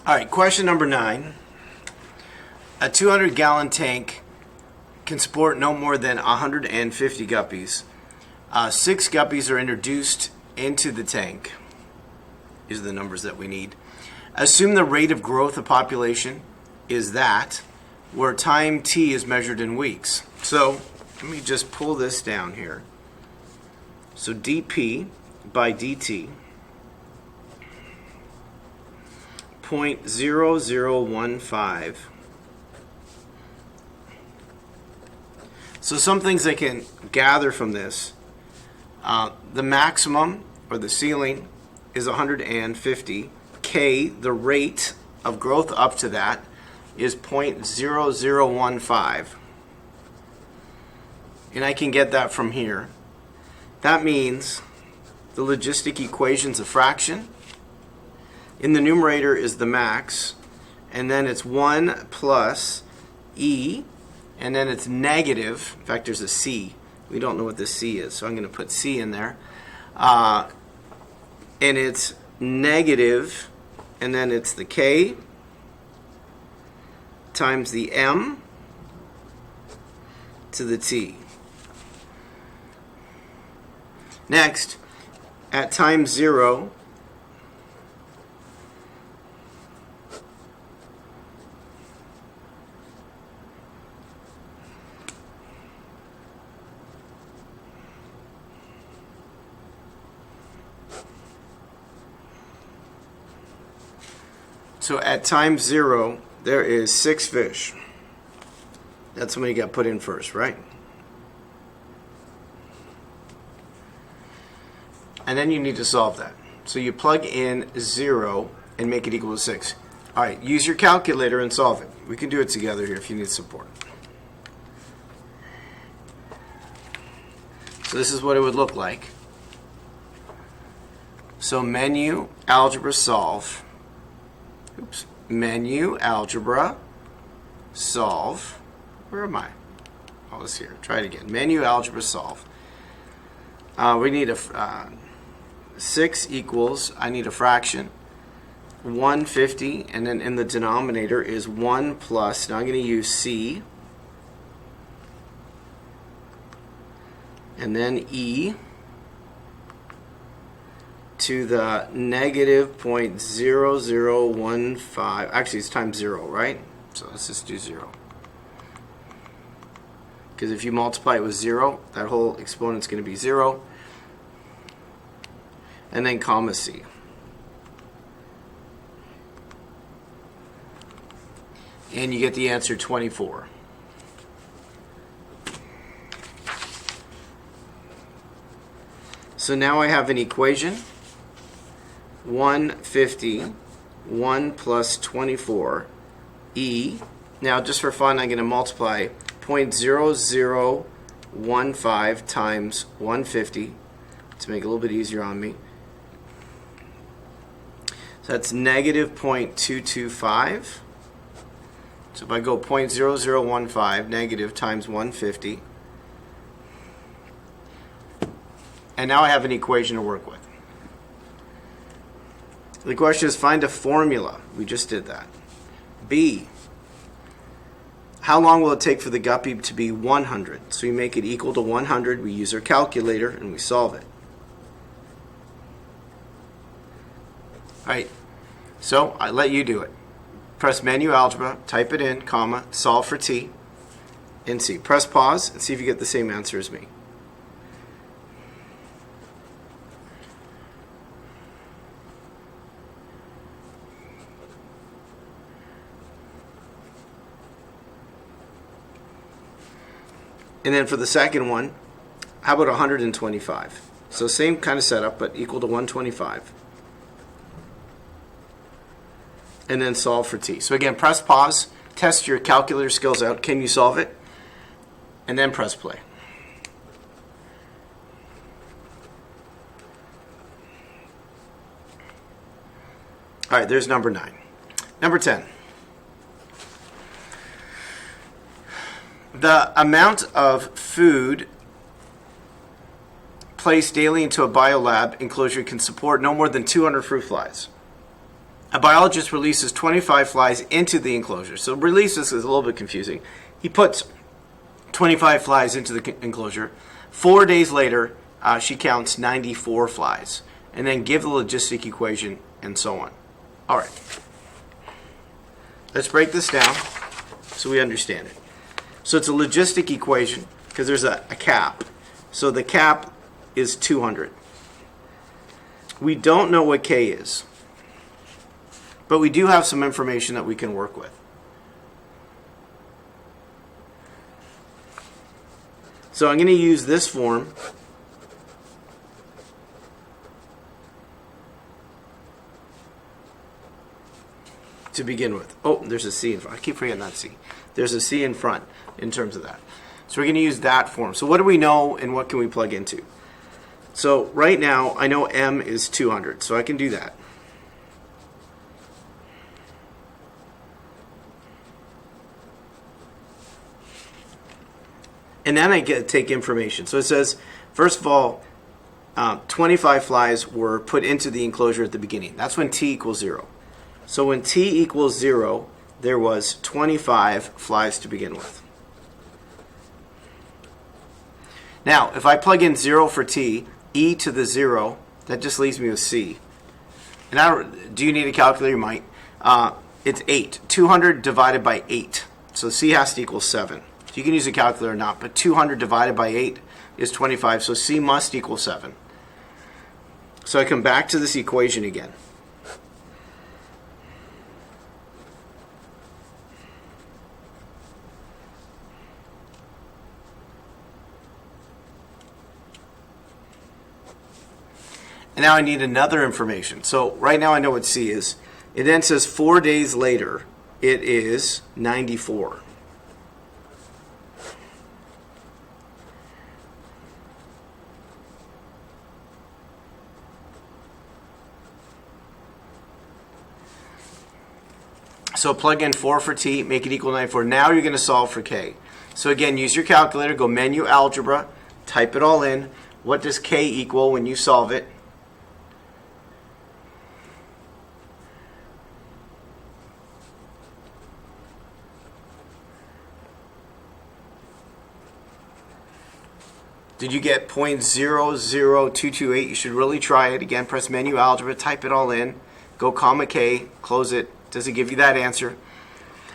All right, question number 9. A 200-gallon tank can support no more than 150 guppies. 6 guppies are introduced into the tank. These are the numbers that we need. Assume the rate of growth of population is that, where time t is measured in weeks. So let me just pull this down here. So dp by dt, 0.0015. So some things I can gather from this. The maximum, or the ceiling, is 150. K, the rate of growth up to that, is 0.0015. And I can get that from here. That means the logistic equation's a fraction. In the numerator is the max, and then it's 1 plus e, and then it's negative. In fact, there's a c. We don't know what this c is, so I'm going to put c in there. And it's negative, and then it's the k times the m to the t. Next, at time 0, so at time 0, there is 6 fish. That's when you got put in first, right? And then you need to solve that. So you plug in 0 and make it equal to 6. All right, use your calculator and solve it. We can do it together here if you need support. So this is what it would look like. So menu, algebra, solve. Oops. Menu, algebra, solve. Where am I? Oh, it's here. Try it again. Menu, algebra, solve. We need a 6 equals, I need a fraction, 150, and then in the denominator is 1 plus, now I'm going to use c, and then e to the negative 0.0015. Actually, it's times 0, right? So let's just do 0. Because if you multiply it with 0, that whole exponent's going to be 0. And then comma c. And you get the answer 24. So now I have an equation. 150, 1 plus 24, e. Now just for fun, I'm going to multiply 0.0015 times 150 to make it a little bit easier on me. So that's negative 0.225. So if I go 0.0015 negative times 150, and now I have an equation to work with. The question is find a formula. We just did that. B, how long will it take for the guppy to be 100? So we make it equal to 100. We use our calculator and we solve it. All right, so I let you do it. Press menu algebra, type it in, comma, solve for t, and c. Press pause and see if you get the same answer as me. And then for the second one, how about 125? So same kind of setup, but equal to 125. And then solve for t. So again, press pause, test your calculator skills out. Can you solve it? And then press play. All right, there's number 9. Number 10. The amount of food placed daily into a biolab enclosure can support no more than 200 fruit flies. A biologist releases 25 flies into the enclosure. So releases is a little bit confusing. He puts 25 flies into the enclosure. 4 days later, she counts 94 flies. And then give the logistic equation and so on. All right. Let's break this down so we understand it. So it's a logistic equation because there's a cap. So the cap is 200. We don't know what K is, but we do have some information that we can work with. So I'm going to use this form to begin with. Oh, there's a C in front. I keep forgetting that C. There's a C in front in terms of that. So we're going to use that form. So what do we know and what can we plug into? So right now I know M is 200, so I can do that. And then I get to take information. So it says, first of all, 25 flies were put into the enclosure at the beginning. That's when T equals 0. So when T equals 0, there was 25 flies to begin with. Now, if I plug in 0 for T, e to the 0, that just leaves me with C. And do you need a calculator? You might. It's 8. 200 divided by 8. So C has to equal 7. You can use a calculator or not, but 200 divided by 8 is 25, so C must equal 7. So I come back to this equation again. And now I need another information. So right now I know what C is. It then says 4 days later, it is 94. So plug in 4 for T, make it equal 94. Now you're going to solve for K. So again, use your calculator, go menu algebra, type it all in. What does K equal when you solve it? Did you get 0.00228? You should really try it. Again, press menu algebra, type it all in, go comma K, close it. Does it give you that answer?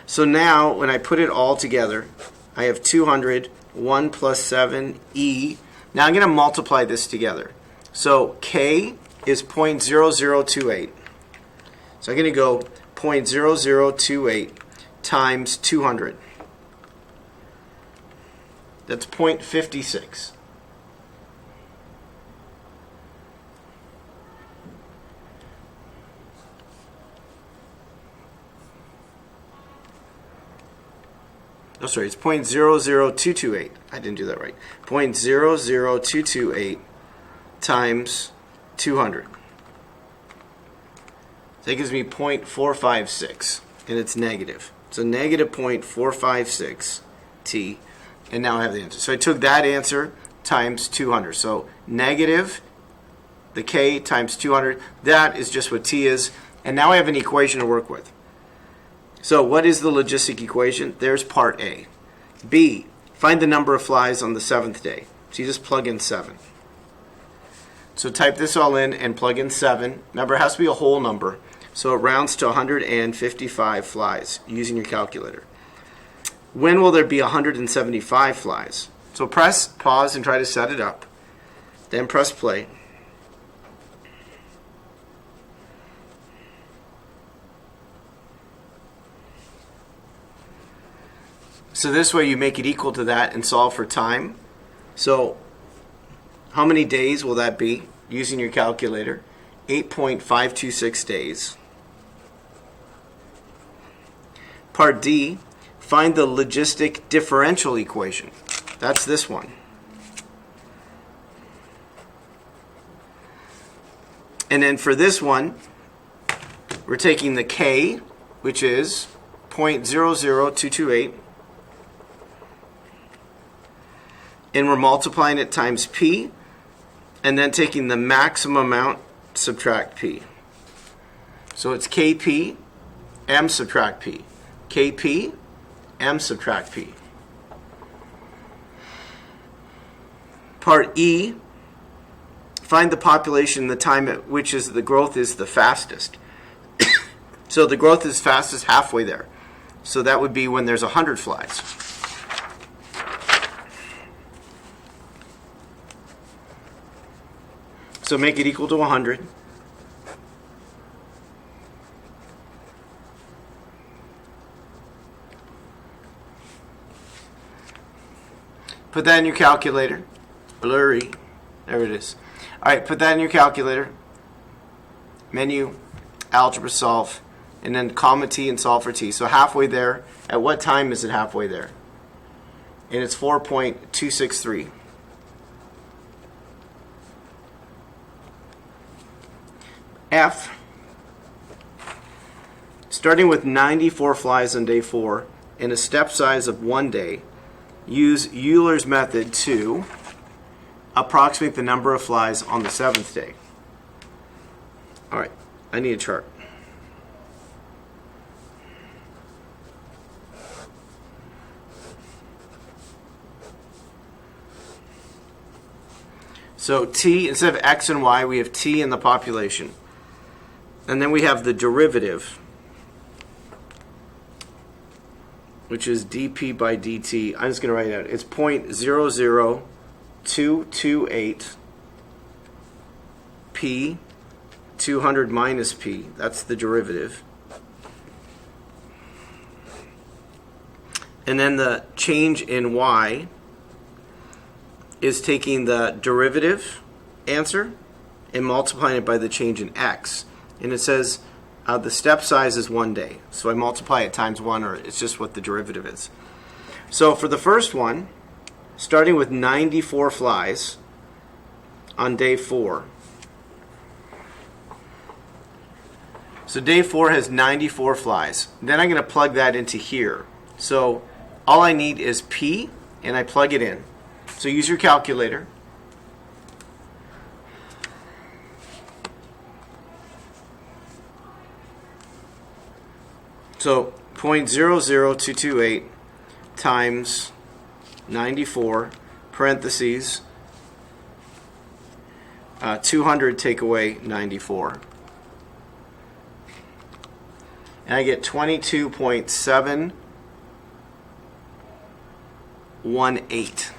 So now, when I put it all together, I have 200, 1 plus 7, E. Now I'm going to multiply this together. So K is 0.0028. So I'm going to go 0.0028 times 200. That's 0.56. Oh, sorry, it's 0.00228. I didn't do that right. 0.00228 times 200. That gives me 0.456, and it's negative. So negative 0.456 T, and now I have the answer. So I took that answer times 200. So negative the K times 200, that is just what T is. And now I have an equation to work with. So what is the logistic equation? There's part A. B, find the number of flies on the 7th day. So you just plug in 7. So type this all in and plug in 7. Remember, it has to be a whole number. So it rounds to 155 flies using your calculator. When will there be 175 flies? So press pause and try to set it up. Then press play. So this way you make it equal to that and solve for time. So how many days will that be using your calculator? 8.526 days. Part D, find the logistic differential equation. That's this one. And then for this one, we're taking the K, which is 0.00228, and we're multiplying it times P, and then taking the maximum amount, subtract P. So it's Kp, m subtract p. Kp, m subtract p. Part E, find the population, the time at which the growth is the fastest. So the growth is fastest halfway there. So that would be when there's 100 flies. So make it equal to 100. Put that in your calculator. Blurry. There it is. All right, put that in your calculator. Menu, algebra solve, and then comma t and solve for t. So halfway there. At what time is it halfway there? And it's 4.263. F, starting with 94 flies on day 4 and a step size of 1 day, use Euler's method to approximate the number of flies on the 7th day. All right, I need a chart. So t, instead of x and y, we have t in the population. And then we have the derivative, which is dp by dt. I'm just going to write it out. It's 0.00228 p, 200 minus p. That's the derivative. And then the change in y is taking the derivative answer and multiplying it by the change in x. And it says the step size is 1 day. So I multiply it times 1, or it's just what the derivative is. So for the first one, starting with 94 flies on day 4. So day 4 has 94 flies. Then I'm going to plug that into here. So all I need is p, and I plug it in. So use your calculator. So 0.00228 times 94, parentheses, 200 take away 94. And I get 22.718.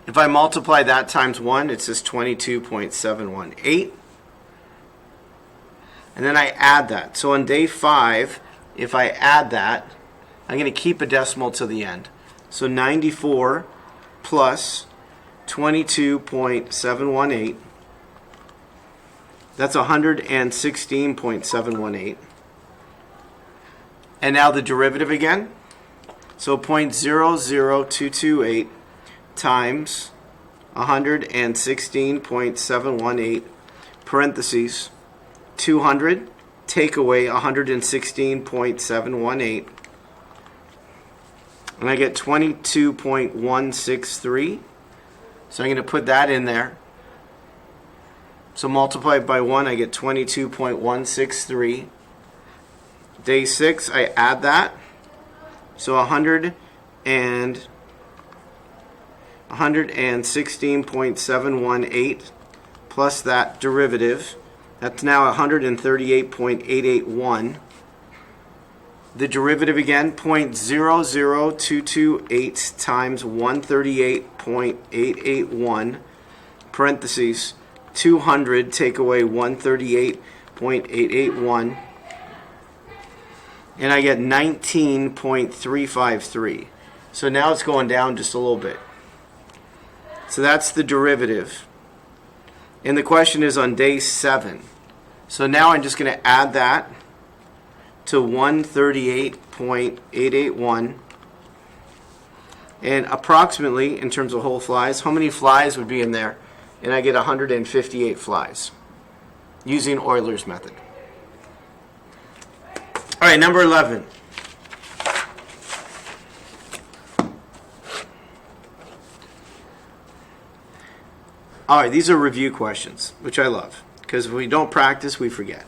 If I multiply that times 1, it's just 22.718. And then I add that. So on day 5, if I add that, I'm going to keep a decimal to the end. So 94 plus 22.718, that's 116.718. And now the derivative again. So 0.00228 times 116.718, parentheses, 200, take away 116.718, and I get 22.163. So I'm going to put that in there. So multiply it by 1, I get 22.163. Day 6, I add that. So 116.718 plus that derivative. That's now 138.881. The derivative again, 0.00228 times 138.881, parentheses, 200 take away 138.881, and I get 19.353. So now it's going down just a little bit. So that's the derivative. And the question is on day 7. So now I'm just going to add that to 138.881. And approximately, in terms of whole flies, how many flies would be in there? And I get 158 flies using Euler's method. All right, number 11. All right, these are review questions, which I love, because if we don't practice, we forget.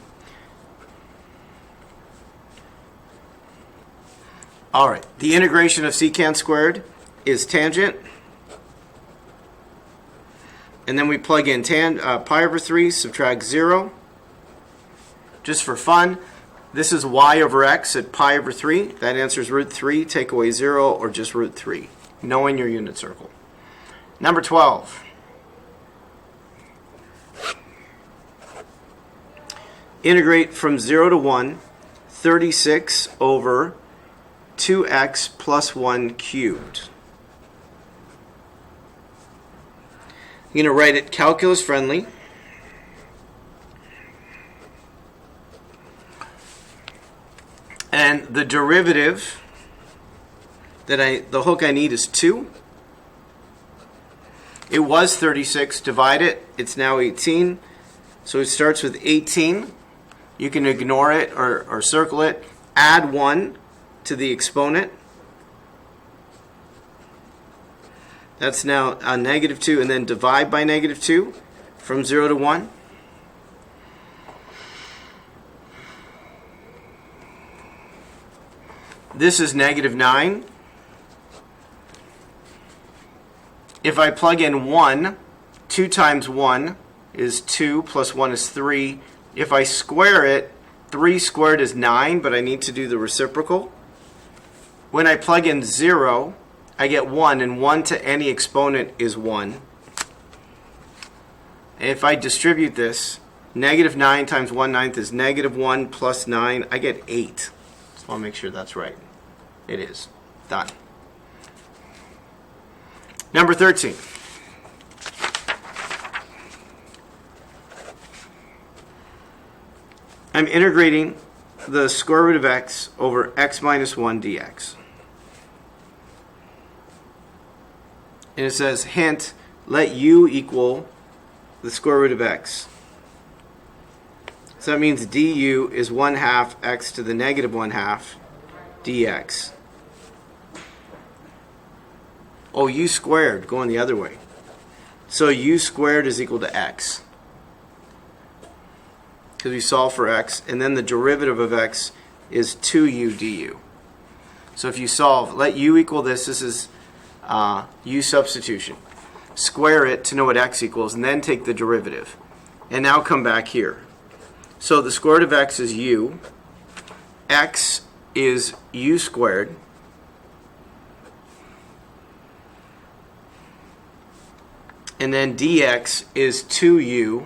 All right, the integration of secant squared is tangent. And then we plug in pi over 3, subtract 0. Just for fun, this is y over x at pi over 3. That answer is root 3. Take away 0 or just root 3, knowing your unit circle. Number 12. Integrate from 0 to 1, 36 over 2x plus 1 cubed. I'm going to write it calculus friendly. And the derivative the hook I need is 2. It was 36. Divide it. It's now 18. So it starts with 18. You can ignore it or circle it. Add 1 to the exponent. That's now a negative 2, and then divide by negative 2 from 0 to 1. This is negative 9. If I plug in 1, 2 times 1 is 2, plus 1 is 3. If I square it, 3 squared is 9, but I need to do the reciprocal. When I plug in 0, I get 1, and 1 to any exponent is 1. And if I distribute this, negative 9 times 1/9 is negative 1 plus 9. I get 8. So I'll make sure that's right. It is. Done. Number 13. I'm integrating the square root of x over x minus 1 dx. And it says, hint, let u equal the square root of x. So that means du is 1/2 x to the negative 1/2 dx. Oh, u squared, going the other way. So u squared is equal to x. Because we solve for x, and then the derivative of x is 2u du. So if you solve, let u equal this is u substitution. Square it to know what x equals, and then take the derivative. And now come back here. So the square root of x is u. X is u squared. And then dx is 2u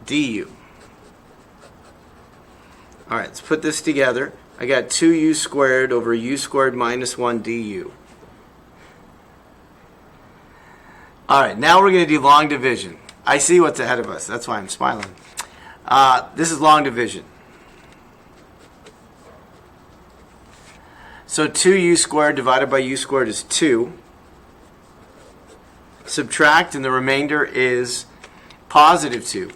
du. All right, let's put this together. I got 2u squared over u squared minus 1 du. All right, now we're going to do long division. I see what's ahead of us. That's why I'm smiling. This is long division. So 2u squared divided by u squared is 2. Subtract, and the remainder is positive 2.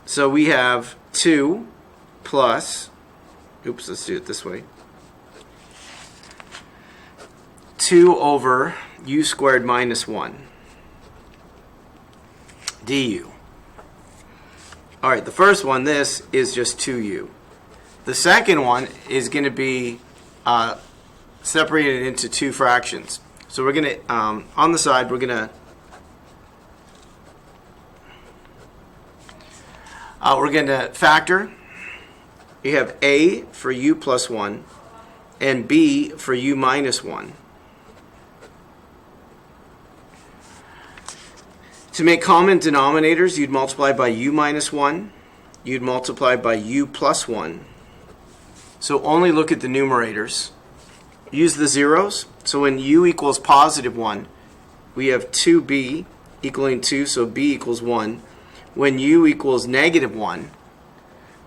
So we have 2 plus, oops, let's do it this way, 2 over u squared minus 1 du. All right, the first one, this is just 2u. The second one is going to be separated into two fractions. So we're going to, on the side, we're going to factor. You have a for u plus 1 and b for u minus 1. To make common denominators, you'd multiply by u minus 1. You'd multiply by u plus 1. So only look at the numerators. Use the zeros. So when u equals positive 1, we have 2b equaling 2, so b equals 1. When u equals negative 1,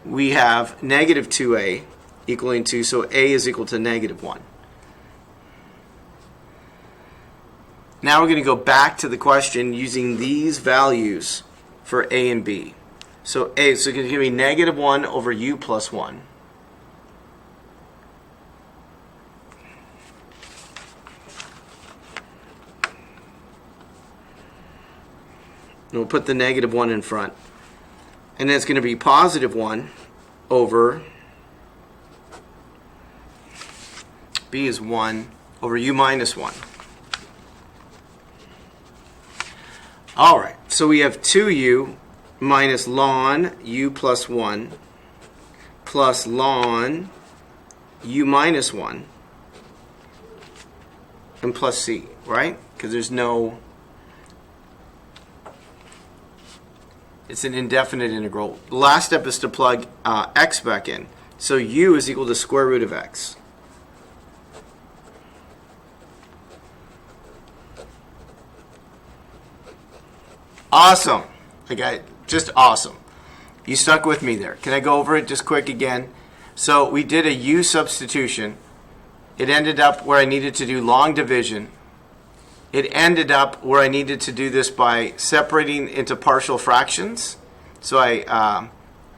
we have negative 2a equaling 2, so a is equal to negative 1. Now we're going to go back to the question using these values for a and b. So a, so it's going to give me negative 1 over u plus 1. we'll put the negative 1 in front. And then it's going to be positive 1 over b is 1 over u minus 1. All right, so we have 2u minus ln u plus 1 plus ln u minus 1 and plus c, right? Because there's no, it's an indefinite integral. The last step is to plug x back in. So u is equal to square root of x. Awesome. Okay, just awesome. You stuck with me there. Can I go over it just quick again? So we did a u substitution. It ended up where I needed to do long division. It ended up where I needed to do this by separating into partial fractions. So I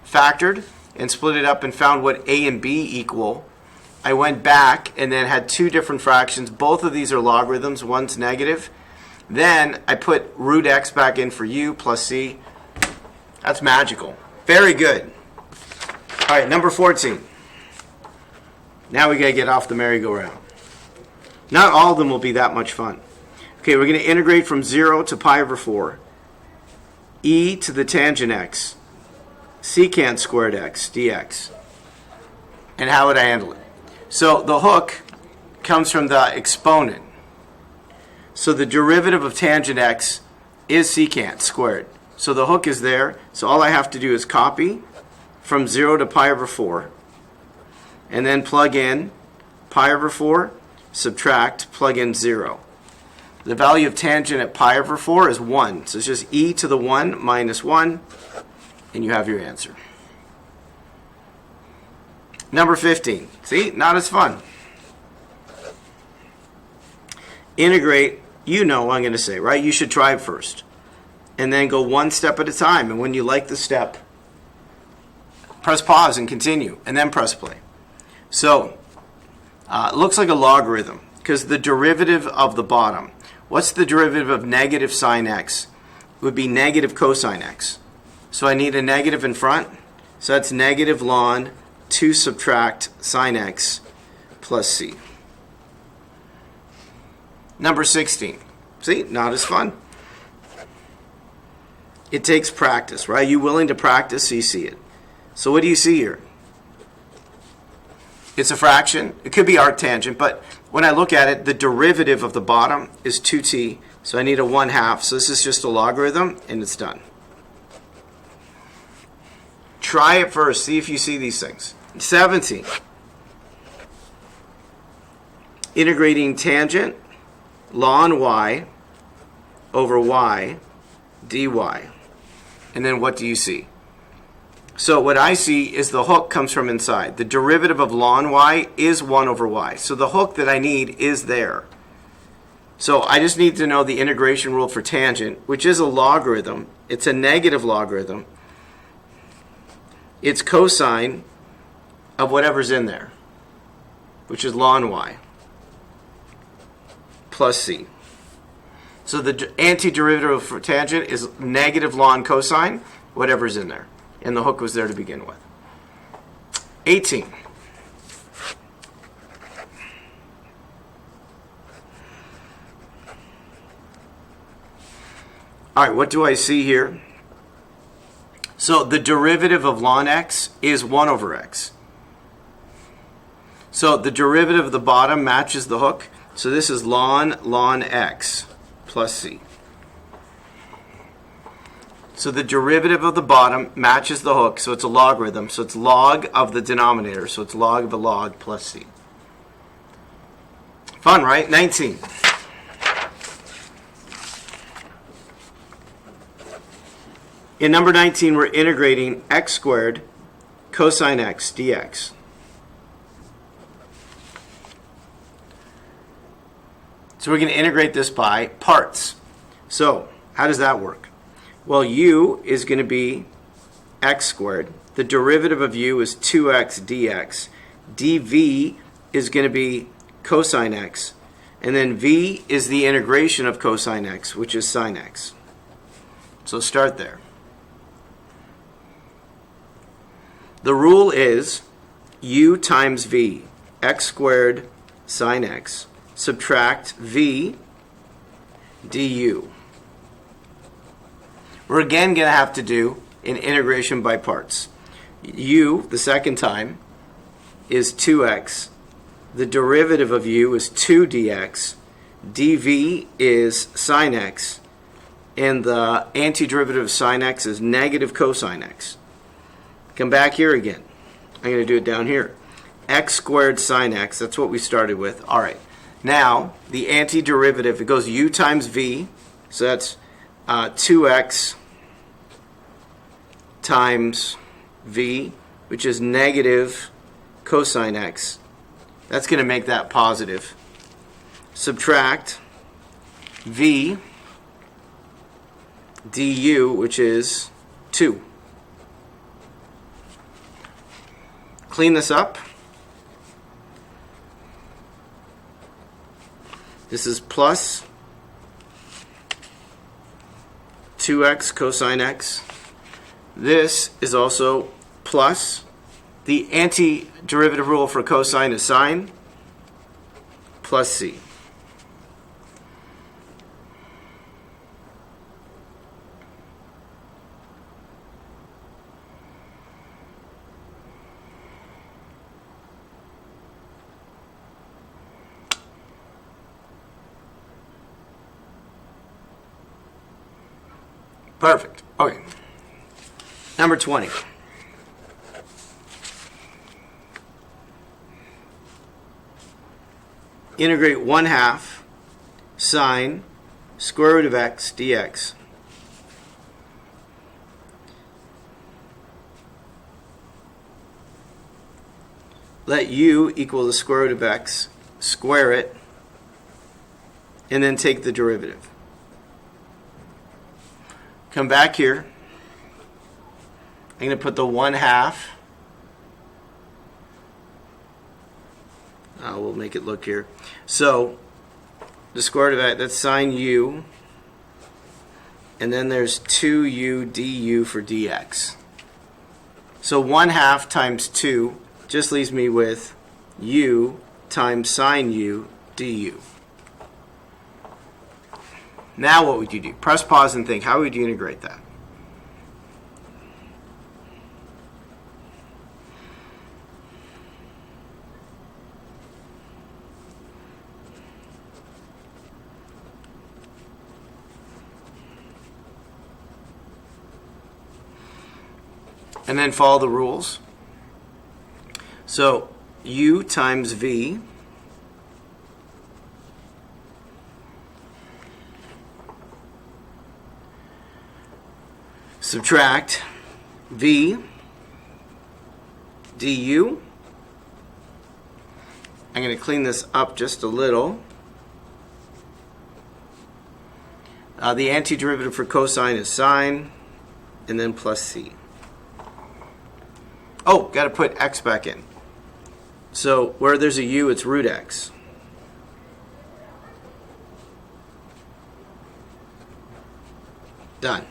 factored and split it up and found what a and b equal. I went back and then had two different fractions. Both of these are logarithms. One's negative. Then I put root x back in for u plus c. That's magical. Very good. All right, number 14. Now we got to get off the merry-go-round. Not all of them will be that much fun. Okay, we're going to integrate from 0 to pi over 4. E to the tangent x. Secant squared x dx. And how would I handle it? So the hook comes from the exponent. So the derivative of tangent x is secant squared. So the hook is there. So all I have to do is copy from 0 to pi over 4. And then plug in pi over 4, subtract, plug in 0. The value of tangent at pi over 4 is 1. So it's just e to the 1 minus 1, and you have your answer. Number 15. See, not as fun. Integrate, you know what I'm going to say, right? You should try it first. And then go one step at a time. And when you like the step, press pause and continue, and then press play. So, it looks like a logarithm, because the derivative of the bottom, what's the derivative of negative sine x? It would be negative cosine x. So I need a negative in front. So that's negative ln 2 subtract sine x plus c. Number 16. See, not as fun. It takes practice, right? Are you willing to practice so you see it? So what do you see here? It's a fraction. It could be arctangent, but when I look at it, the derivative of the bottom is 2t, so I need a 1/2. So this is just a logarithm, and it's done. Try it first. See if you see these things. 17. Integrating tangent ln y over y dy. And then what do you see? So what I see is the hook comes from inside. The derivative of ln y is 1 over y. So the hook that I need is there. So I just need to know the integration rule for tangent, which is a logarithm. It's a negative logarithm. It's cosine of whatever's in there, which is ln y plus c. So the antiderivative for tangent is negative ln cosine, whatever's in there. And the hook was there to begin with. 18. All right, what do I see here? So the derivative of ln x is 1 over x. So the derivative of the bottom matches the hook. So this is ln x plus c. So the derivative of the bottom matches the hook, so it's a logarithm. So it's log of the denominator, so it's log of a log plus c. Fun, right? 19. In number 19, we're integrating x squared cosine x dx. So we're going to integrate this by parts. So how does that work? Well, u is going to be x squared. The derivative of u is 2x dx. dv is going to be cosine x. And then v is the integration of cosine x, which is sine x. So start there. The rule is u times v, x squared sine x, subtract v du. We're again going to have to do an integration by parts. U, the second time, is 2x. The derivative of u is 2 dx. dv is sine x. And the antiderivative of sine x is negative cosine x. Come back here again. I'm going to do it down here. X squared sine x, that's what we started with. All right. Now, the antiderivative, it goes u times v, so that's 2x times v, which is negative cosine x. That's going to make that positive. Subtract v du, which is 2. Clean this up. This is plus 2x cosine x. This is also plus. The antiderivative rule for cosine is sine, plus c. Perfect. Okay. Number 20. Integrate 1/2 sine square root of x dx. Let u equal the square root of x, square it, and then take the derivative. Come back here. I'm going to put the 1/2. We'll make it look here. So the square root of that, that's sine u. And then there's 2u du for dx. So 1/2 times 2 just leaves me with u times sine u du. Now what would you do? Press pause and think. How would you integrate that? And then follow the rules. So u times v subtract v du. I'm going to clean this up just a little. The antiderivative for cosine is sine, and then plus c. Oh, got to put x back in. So where there's a u, it's root x. Done.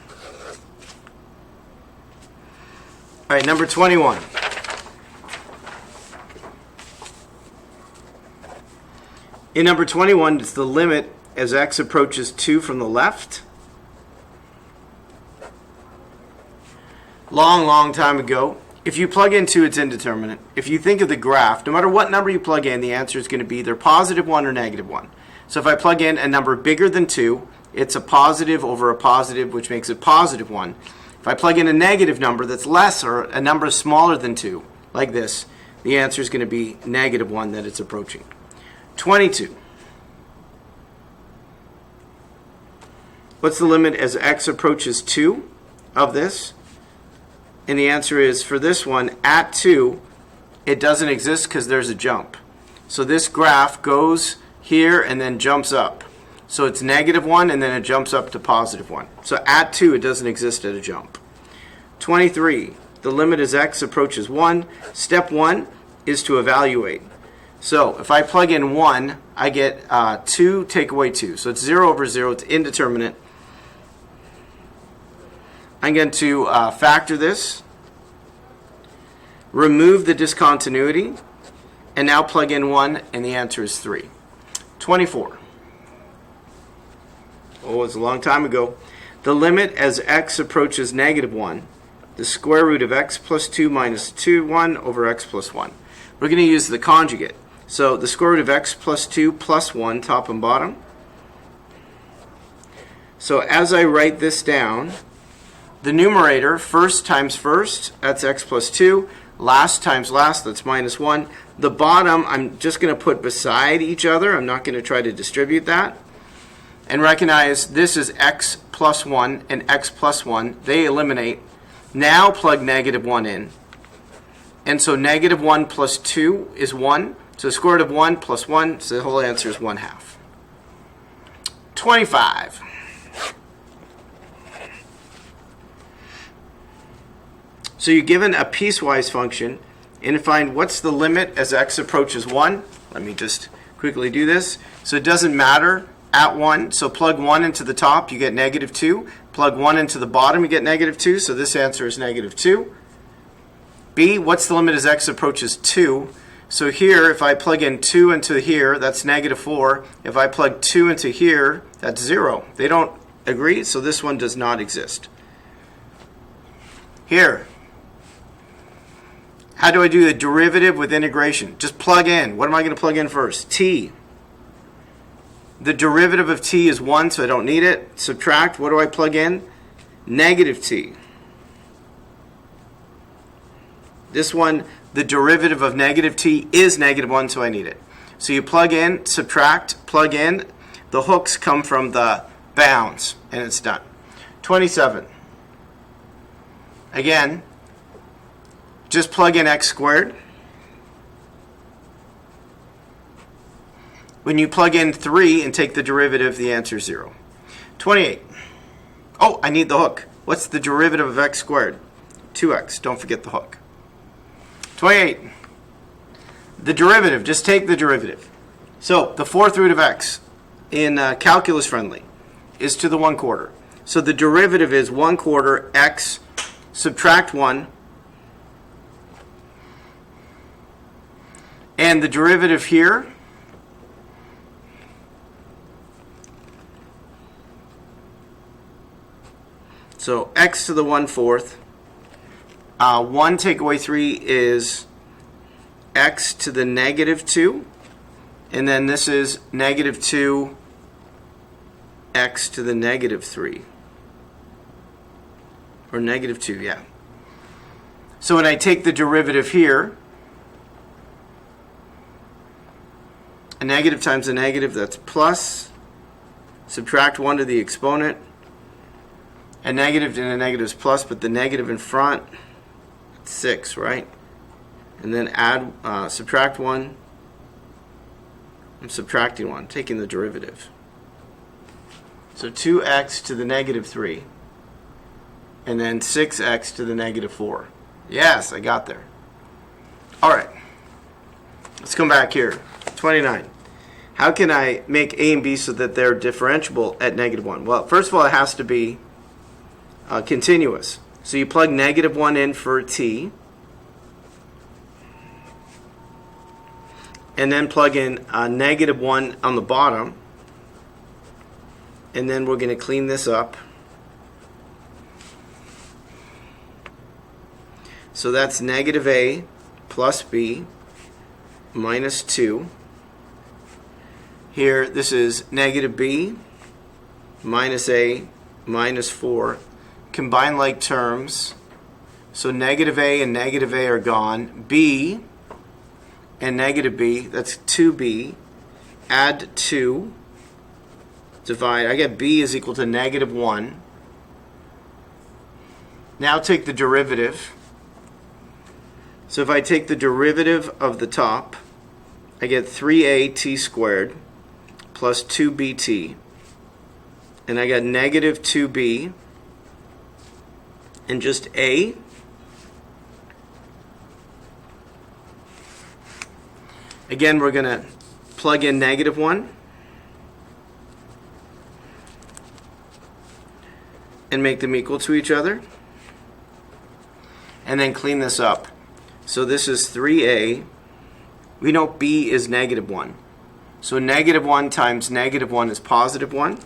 All right, number 21. In number 21, it's the limit as x approaches 2 from the left. Long time ago, if you plug in 2, it's indeterminate. If you think of the graph, no matter what number you plug in, the answer is going to be either positive 1 or negative 1. So if I plug in a number bigger than 2, it's a positive over a positive, which makes it positive 1. If I plug in a negative number that's less, or a number smaller than 2, like this, the answer is going to be negative 1 that it's approaching. 22. What's the limit as x approaches 2 of this? And the answer is, for this one, at 2, it doesn't exist because there's a jump. So this graph goes here and then jumps up. So it's negative 1 and then it jumps up to positive 1. So at 2, it doesn't exist at a jump. 23. The limit as x approaches 1. Step 1 is to evaluate. So if I plug in 1, I get 2 take away 2. So it's 0 over 0. It's indeterminate. I'm going to factor this, remove the discontinuity, and now plug in 1, and the answer is 3. 24. Oh, it's a long time ago. The limit as x approaches negative 1, the square root of x plus 2 minus 1 over x plus 1. We're going to use the conjugate. So the square root of x plus 2 plus 1, top and bottom. So as I write this down, the numerator, first times first, that's x plus 2. Last times last, that's minus 1. The bottom, I'm just going to put beside each other. I'm not going to try to distribute that. And recognize this is x plus 1 and x plus 1. They eliminate. Now plug negative 1 in. And so negative 1 plus 2 is 1. So the square root of 1 plus 1, so the whole answer is 1/2. 25. So you're given a piecewise function and find what's the limit as x approaches 1. Let me just quickly do this. So it doesn't matter at 1. So plug 1 into the top, you get negative 2. Plug 1 into the bottom, you get negative 2. So this answer is negative 2. B, what's the limit as x approaches 2? So here, if I plug in 2 into here, that's negative 4. If I plug 2 into here, that's 0. They don't agree, so this one does not exist. Here, how do I do the derivative with integration? Just plug in. What am I going to plug in first? T. The derivative of t is 1, so I don't need it. Subtract, what do I plug in? Negative t. This one, the derivative of negative t is negative 1, so I need it. So you plug in, subtract, plug in. The hooks come from the bounds, and it's done. 27. Again, just plug in x squared. When you plug in 3 and take the derivative, the answer is 0. 28. Oh, I need the hook. What's the derivative of x squared? 2x. Don't forget the hook. 28. The derivative, just take the derivative. So the fourth root of x in calculus friendly is to the 1/4. So the derivative is 1/4 x subtract 1. And the derivative here so x to the 1/4. 1 take away 3 is x to the negative 2. And then this is negative 2 x to the negative 3. Or negative 2, yeah. So when I take the derivative here, a negative times a negative, that's plus. Subtract 1 to the exponent. A negative and a negative is plus, but the negative in front, 6, right? And then add, subtract 1. I'm subtracting 1, taking the derivative. So 2x to the negative 3. And then 6x to the negative 4. Yes, I got there. All right. Let's come back here. 29. How can I make a and b so that they're differentiable at negative 1? Well, first of all, it has to be continuous. So you plug negative 1 in for t. And then plug in negative 1 on the bottom. And then we're going to clean this up. So that's negative a plus b minus 2. Here, this is negative b minus a minus 4. Combine like terms. So negative a and negative a are gone. B and negative b, that's 2b. Add 2. Divide. I get b is equal to negative 1. Now take the derivative. So if I take the derivative of the top, I get 3at squared plus 2bt. And I got negative 2b and just a. Again, we're going to plug in negative 1. and make them equal to each other. And then clean this up. So this is 3a. We know b is negative 1. So negative 1 times negative 1 is positive 1.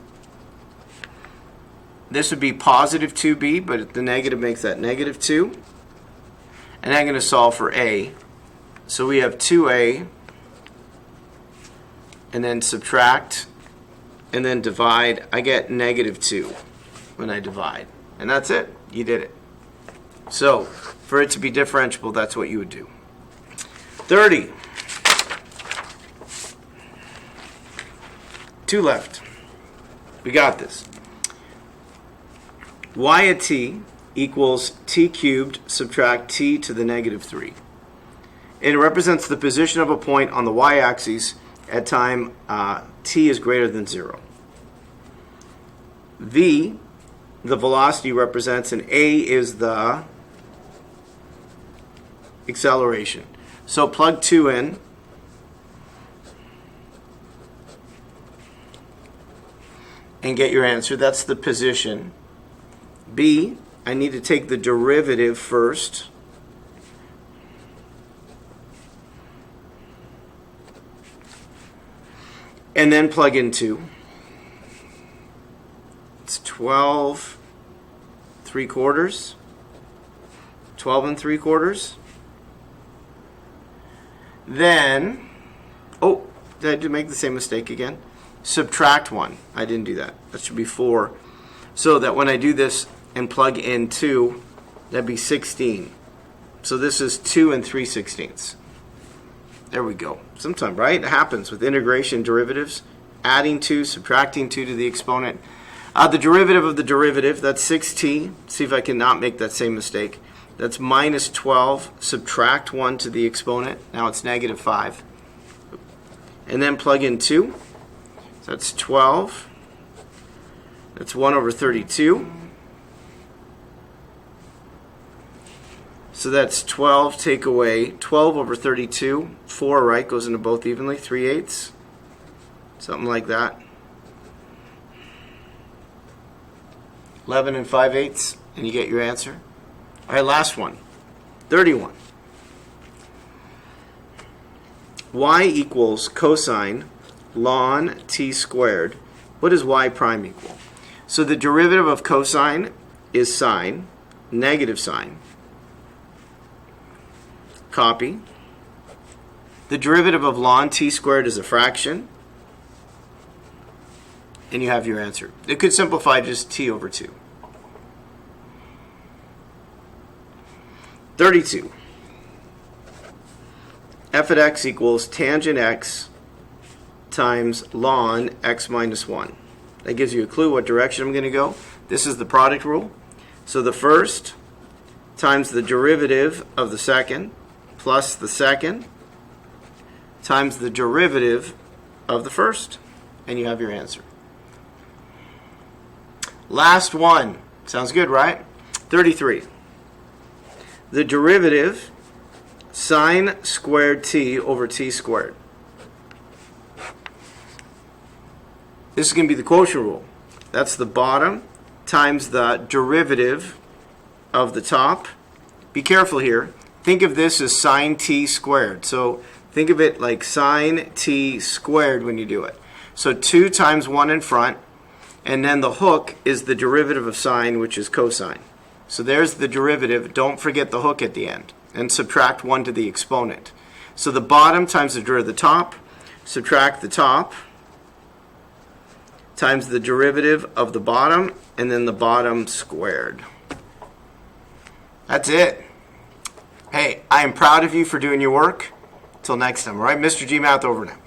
This would be positive 2b, but the negative makes that negative 2. And I'm going to solve for a. So we have 2a, and then subtract, and then divide. I get negative 2 when I divide. And that's it. You did it. So for it to be differentiable, that's what you would do. 30. 2 left. We got this. Y at t equals t cubed subtract t to the negative 3. It represents the position of a point on the y-axis at time t is greater than 0. V, the velocity represents, and a is the acceleration. So plug 2 in. And get your answer. That's the position. B, I need to take the derivative first. And then plug in 2. It's 12 3/4. 12 3/4. Then, oh, did I make the same mistake again? Subtract 1. I didn't do that. That should be 4. So that when I do this and plug in 2, that'd be 16. So this is 2 3/16. There we go. Sometime, right? It happens with integration derivatives. Adding 2, subtracting 2 to the exponent. The derivative of the derivative, that's 6t. See if I can not make that same mistake. That's minus 12. Subtract 1 to the exponent. Now it's negative 5. And then plug in 2. So that's 12. That's 1 over 32. So that's 12, take away 12 over 32. 4, right, goes into both evenly. 3/8. Something like that. 11 5/8, and you get your answer. All right, last one. 31. Y equals cosine ln t squared. What does y prime equal? So the derivative of cosine is sine, negative sine. Copy. The derivative of ln t squared is a fraction. And you have your answer. It could simplify just t over 2. 32. F at x equals tangent x times ln x minus 1. That gives you a clue what direction I'm going to go. This is the product rule. So the first times the derivative of the second plus the second times the derivative of the first. And you have your answer. Last one. Sounds good, right? 33. The derivative sine squared t over t squared. This is going to be the quotient rule. That's the bottom times the derivative of the top. Be careful here. Think of this as sine t squared. So think of it like sine t squared when you do it. So 2 times 1 in front, and then the hook is the derivative of sine, which is cosine. So there's the derivative. Don't forget the hook at the end. And subtract 1 to the exponent. So the bottom times the derivative of the top, subtract the top, times the derivative of the bottom, and then the bottom squared. That's it. Hey, I am proud of you for doing your work. Till next time, all right? Mr. G Math over now.